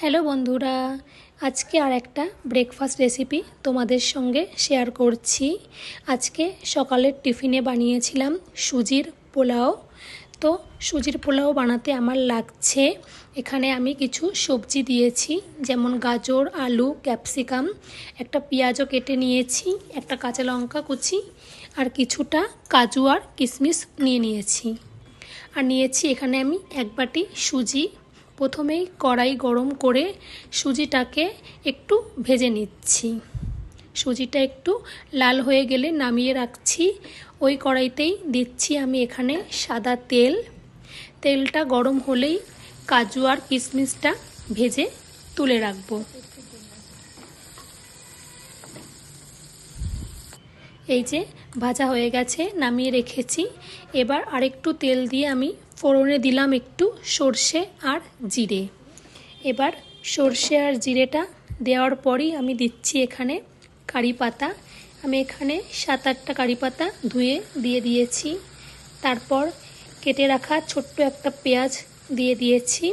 Hello বন্ধুরা, আজকে আর একটা ব্রেকফাস্ট রেসিপি তোমাদের সঙ্গে শেয়ার করছি। আজকে সকালের টিফিনে বানিয়েছিলাম সুজির পোলাও। তো সুজির পোলাও বানাতে আমার লাগছে, এখানে আমি কিছু সবজি দিয়েছি, যেমন গাজর, আলু, ক্যাপসিকাম, একটা পেঁয়াজও কেটে নিয়েছি, একটা কাঁচা লঙ্কা কুচি, আর কিছুটা কাজু আর কিশমিশ নিয়েছি। আর নিয়েছি এখানে আমি এক বাটি সুজি। প্রথমেই কড়াই গরম করে সুজিটাকে একটু ভেজে নিচ্ছি। সুজিটা একটু লাল হয়ে গেলে নামিয়ে রাখছি। ওই কড়াইতেই দিচ্ছি আমি এখানে সাদা তেল। তেলটা গরম হলেই কাজু আর কিশমিশটা ভেজে তুলে রাখবো। এই যে ভাজা হয়ে গেছে, নামিয়ে রেখেছি। এবার আরেকটু তেল দিয়ে আমি ফোড়নে দিলাম একটু সর্ষে আর জিরে। এবার সর্ষে আর জিরেটা দেওয়ার পরই আমি দিচ্ছি এখানে কারি পাতা। আমি এখানে 7-8টা কারি পাতা ধুয়ে দিয়ে দিয়েছি। তারপর কেটে রাখা ছোট্ট একটা পেঁয়াজ দিয়ে দিয়েছি।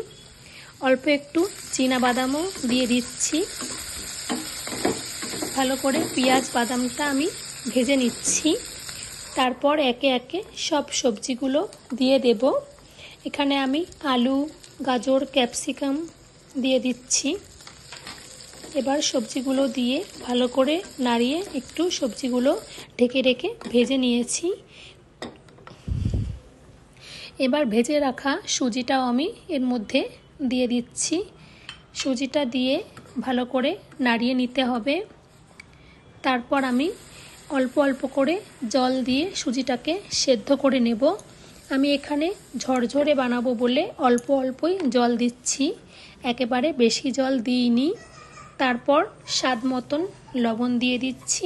অল্প একটু চীনাবাদামও দিয়ে দিচ্ছি। ভালো করে পেঁয়াজ বাদামটা আমি ভেজে নিচ্ছি। তারপর একে একে সব সবজিগুলো দিয়ে দেব। এখানে আমি আলু, গাজর, ক্যাপসিকাম দিয়ে দিচ্ছি। এবার সবজিগুলো দিয়ে ভালো করে নাড়িয়ে একটু সবজিগুলো ঢেকে ঢেকে ভেজে নিয়েছি। এবার ভেজে রাখা সুজিটাও আমি এর মধ্যে দিয়ে দিচ্ছি। সুজিটা দিয়ে ভালো করে নাড়িয়ে নিতে হবে। তারপর আমি অল্প অল্প করে জল দিয়ে সুজিটাকে সেদ্ধ করে নেব। আমি এখানে ঝরঝরে বানাবো বলে অল্প অল্পই জল দিচ্ছি, একেবারে বেশি জল দিইনি। তারপর স্বাদ মতন লবণ দিয়ে দিচ্ছি।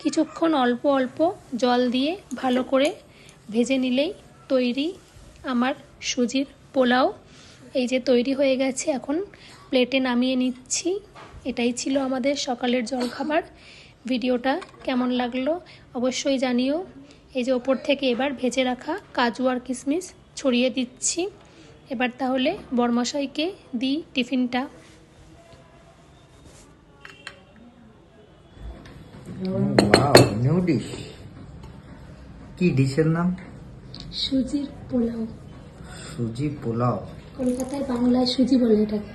কিছুক্ষণ অল্প অল্প জল দিয়ে ভালো করে ভেজে নিলেই তৈরি আমার সুজির পোলাও। এই যে তৈরি হয়ে গেছে, এখন প্লেটে নামিয়ে নিচ্ছি। এটাই ছিল আমাদের সকালের জলখাবার। ভিডিওটা কেমন লাগলো অবশ্যই জানিও। এই যে ওপর থেকে এবার ভেজে রাখা কাজু আর কিশমিশ ছড়িয়ে দিচ্ছি। এবার তাহলে বরমশাইকে দিই টিফিনটা। Wow, new dish. কি ডিশের নাম? সুজির পোলাও। সুজি পোলাও। কলকাতায় বাংলায় সুজি বলে এটাকে।